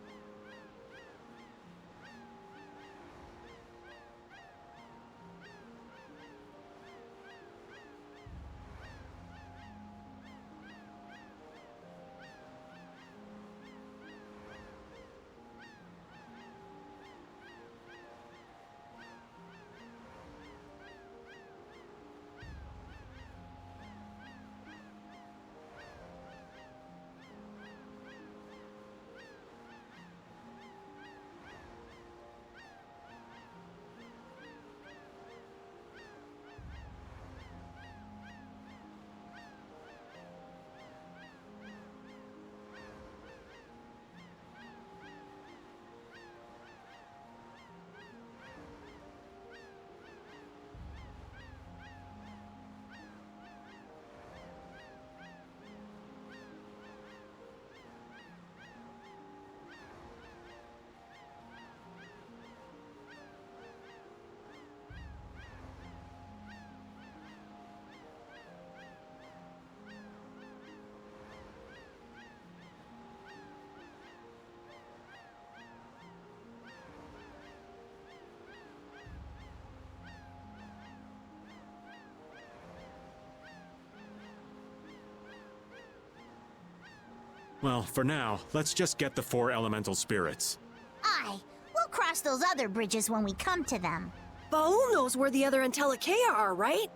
Well, for now, let's just get the 4 elemental spirits. Aye, we'll cross those other bridges when we come to them. Baul knows where the other Entelekea are, right?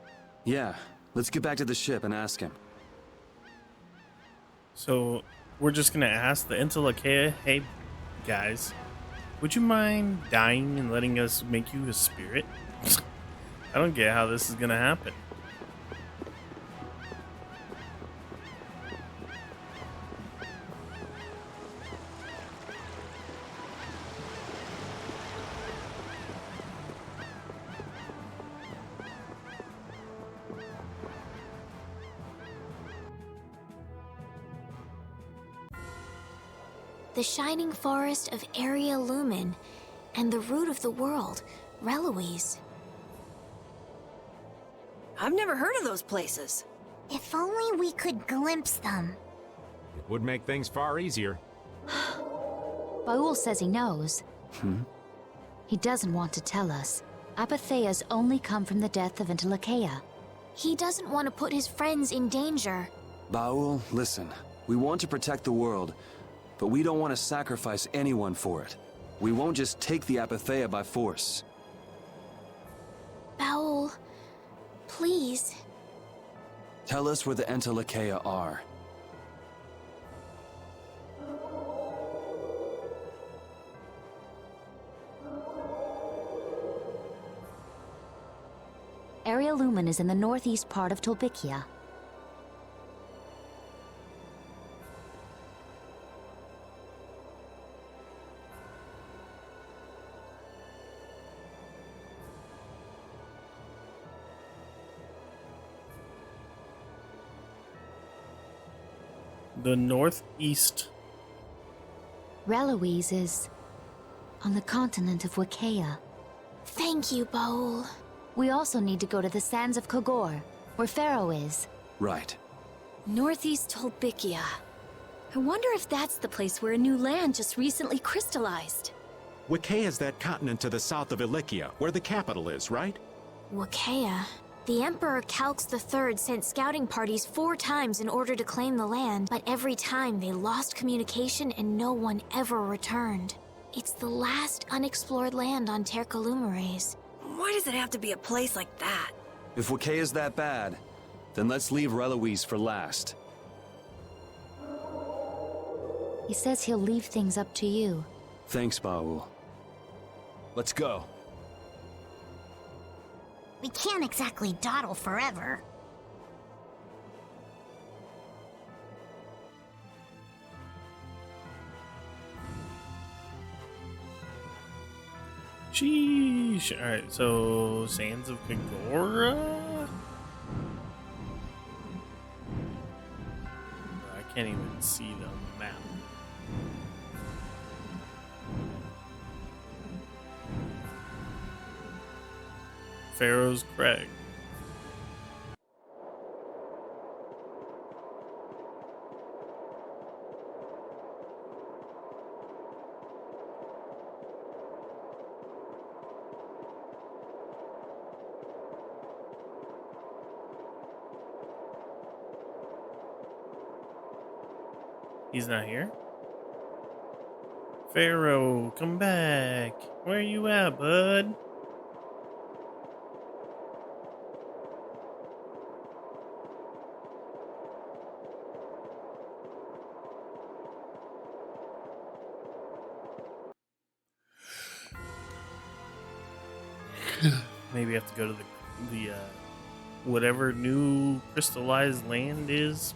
Yeah, let's get back to the ship and ask him. So, we're just gonna ask the Entelekea, hey, guys, would you mind dying and letting us make you a spirit? I don't get how this is gonna happen. The shining forest of Area Lumen, and the root of the world, Reloise. I've never heard of those places. If only we could glimpse them. It would make things far easier. Baul says he knows. He doesn't want to tell us. Apatheias only come from the death of Entelekea. He doesn't want to put his friends in danger. Baul, listen. We want to protect the world, but we don't want to sacrifice anyone for it. We won't just take the Apatheia by force. Baul, please. Tell us where the Entelekea are. Area Lumen is in the northeast part of Tolbikia. The northeast. Reloise is on the continent of Wicaya. Thank you, Baul. We also need to go to the sands of Kogor, where Pharaoh is. Right. Northeast Tolbikia. I wonder if that's the place where a new land just recently crystallized. Wakea is that continent to the south of Ilikia, where the capital is, right? Wakea. The Emperor Calx III sent scouting parties 4 times in order to claim the land, but every time they lost communication and no one ever returned. It's the last unexplored land on Terkalumares. Why does it have to be a place like that? If Wakea is that bad, then let's leave Reloise for last. He says he'll leave things up to you. Thanks, Baul. Let's go. We can't exactly dawdle forever. Sheesh. Alright, so Sands of Kagora? I can't even see it on the map. Pharaoh's Crag. He's not here? Pharaoh, come back. Where you at, bud? Maybe I have to go to the whatever new crystallized land is.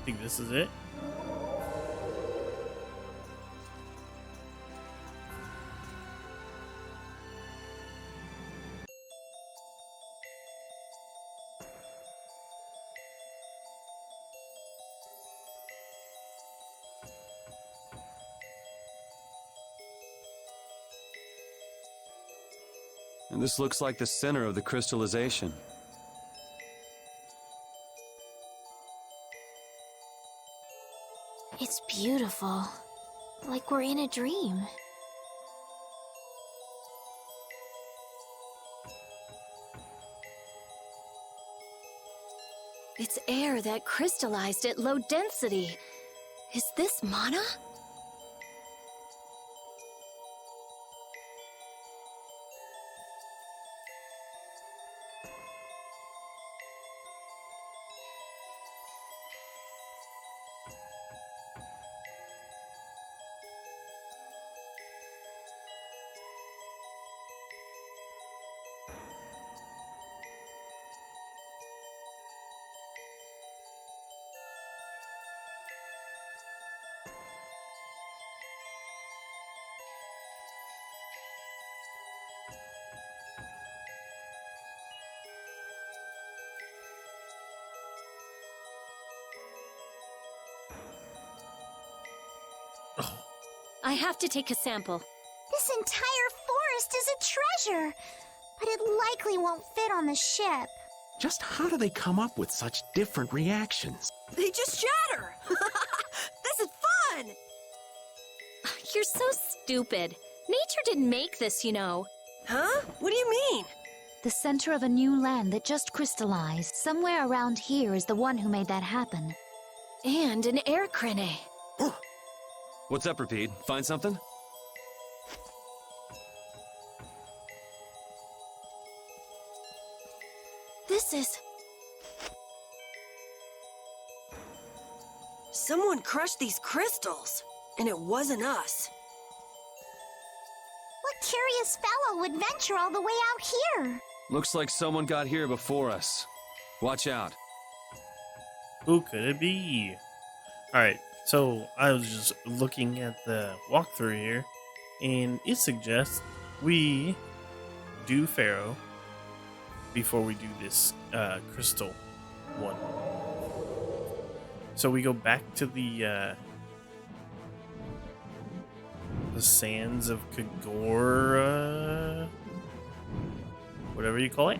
I think this is it. And this looks like the center of the crystallization. It's beautiful. Like we're in a dream. It's air that crystallized at low density. Is this mana? I have to take a sample. This entire forest is a treasure, but it likely won't fit on the ship. Just how do they come up with such different reactions? They just shatter! This is fun! You're so stupid. Nature didn't make this, you know. Huh? What do you mean? The center of a new land that just crystallized. Somewhere around here is the one who made that happen. And an air crane. What's up, Repeat? Find something? this? Someone crushed these crystals, and it wasn't us. What curious fellow would venture all the way out here? Looks like someone got here before us. Watch out. Who could it be? Alright, so I was just looking at the walkthrough here, and it suggests we do Pharaoh before we do this crystal one. So we go back to the sands of Kagora, whatever you call it.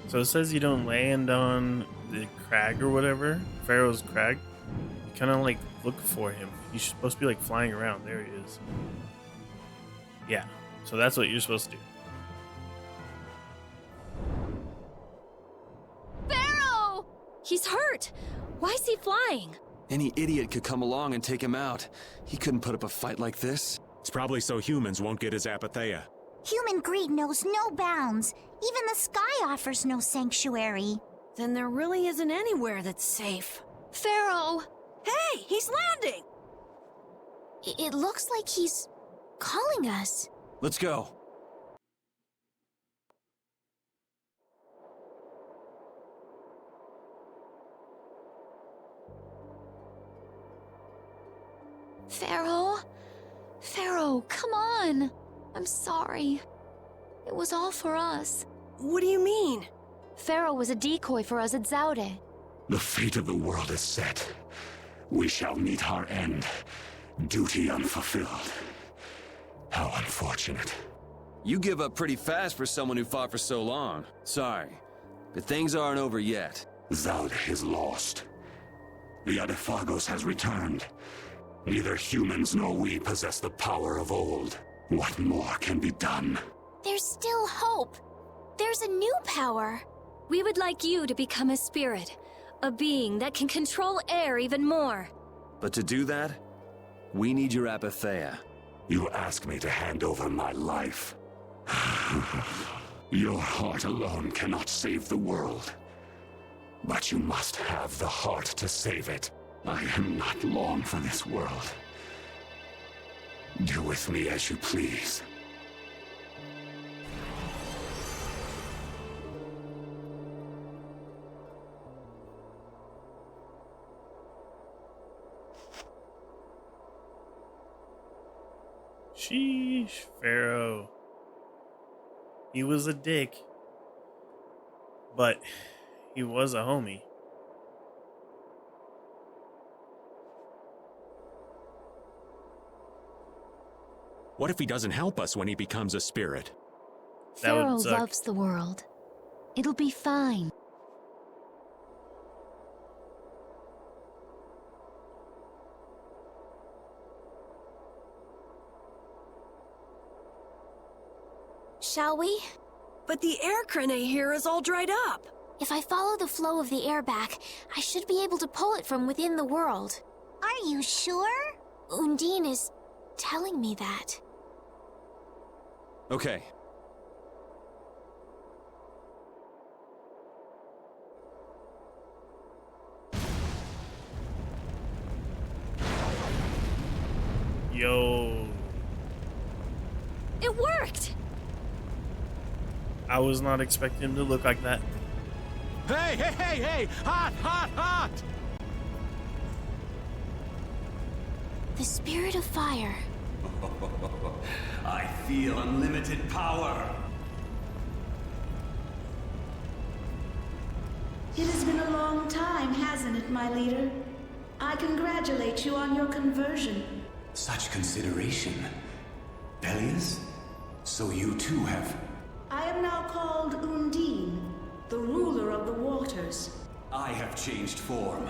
So it says you don't land on the crag or whatever, Pharaoh's crag. You kind of like look for him. You're supposed to be like flying around. There he is. Yeah, so that's what you're supposed to do. Pharaoh! He's hurt. Why is he flying? Any idiot could come along and take him out. He couldn't put up a fight like this. It's probably so humans won't get his apatheia. Human greed knows no bounds. Even the sky offers no sanctuary. Then there really isn't anywhere that's safe. Pharaoh! Hey, he's landing! It looks like he's calling us. Let's go. Pharaoh? Pharaoh, come on! I'm sorry. It was all for us. What do you mean? Pharaoh was a decoy for us at Zaude. The fate of the world is set. We shall meet our end. Duty unfulfilled. How unfortunate. You give up pretty fast for someone who fought for so long. Sorry, but things aren't over yet. Zaude is lost. The Adaphagos has returned. Neither humans nor we possess the power of old. What more can be done? There's still hope. There's a new power. We would like you to become a spirit, a being that can control air even more. But to do that, we need your apatheia. You ask me to hand over my life. Your heart alone cannot save the world. But you must have the heart to save it. I am not long for this world. Do with me as you please. Sheesh, Pharaoh. He was a dick, but he was a homie. What if he doesn't help us when he becomes a spirit? Pharaoh loves the world. It'll be fine. Shall we? But the air crane here is all dried up. If I follow the flow of the air back, I should be able to pull it from within the world. Are you sure? Undine is telling me that. Okay. Yo. It worked! I was not expecting him to look like that. Hey, hey, hey, hey! Hot, hot, hot! The spirit of fire. I feel unlimited power. It has been a long time, hasn't it, my leader? I congratulate you on your conversion. Such consideration. Peleus? So you too have... I am now called Undine, the ruler of the waters. I have changed form,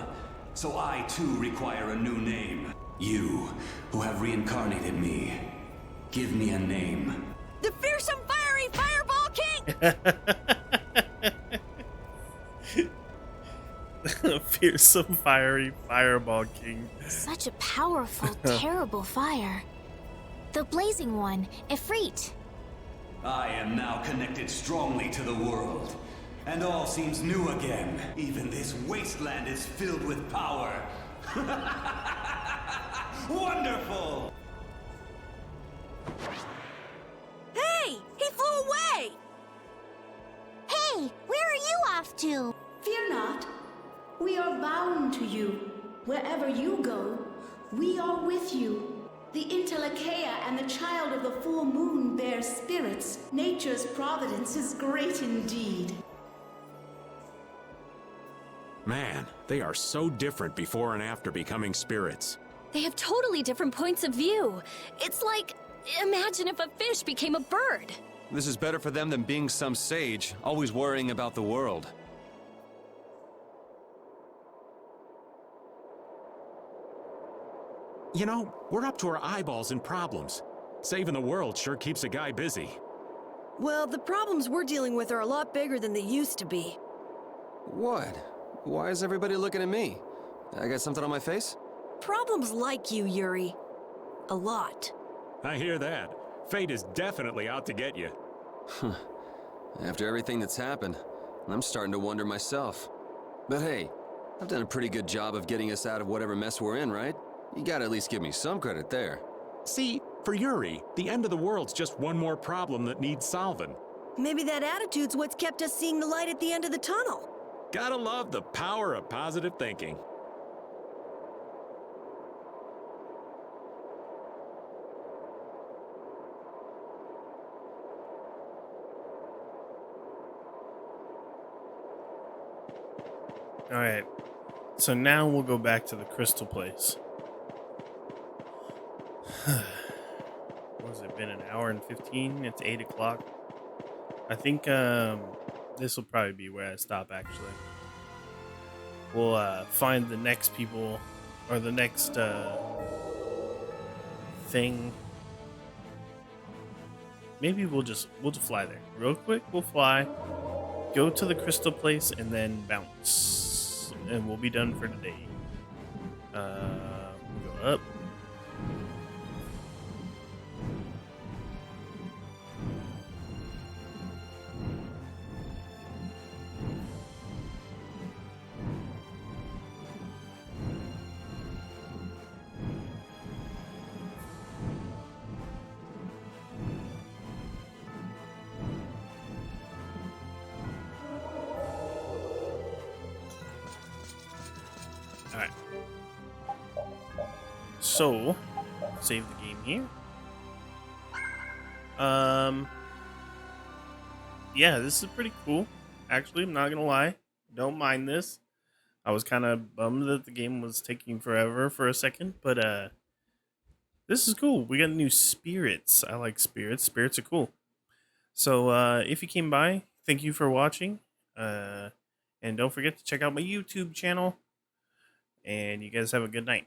so I too require a new name. You, who have reincarnated me, give me a name. The fearsome fiery Fireball King! fearsome fiery fireball king. Such a powerful, terrible fire. The blazing one, Ifrit. I am now connected strongly to the world, and all seems new again. Even this wasteland is filled with power. Wonderful! Hey! He flew away! Hey, where are you off to? Fear not. We are bound to you. Wherever you go, we are with you. The Interlakeia and the child of the full moon bear spirits. Nature's providence is great indeed. Man, they are so different before and after becoming spirits. They have totally different points of view. It's like, imagine if a fish became a bird. This is better for them than being some sage, always worrying about the world. You know, we're up to our eyeballs in problems. Saving the world sure keeps a guy busy. Well, the problems we're dealing with are a lot bigger than they used to be. What? Why is everybody looking at me? I got something on my face? Problems like you, Yuri. A lot. I hear that. Fate is definitely out to get you. After everything that's happened, I'm starting to wonder myself. But hey, I've done a pretty good job of getting us out of whatever mess we're in, right? You gotta at least give me some credit there. See, for Yuri, the end of the world's just one more problem that needs solving. Maybe that attitude's what's kept us seeing the light at the end of the tunnel. Gotta love the power of positive thinking. Alright, so now we'll go back to the crystal place. What has it been, an hour and 15? It's 8 o'clock. I think this will probably be where I stop, actually. We'll find the next people, or the next thing. Maybe we'll just fly there. Real quick, we'll fly, go to the crystal place, and then bounce. And we'll be done for today. We'll go up. Alright. So, save the game here. Yeah, this is pretty cool. Actually, I'm not gonna lie. Don't mind this. I was kind of bummed that the game was taking forever for a second, but this is cool. We got new spirits. I like spirits. Spirits are cool. So, if you came by, thank you for watching. And don't forget to check out my YouTube channel. And you guys have a good night.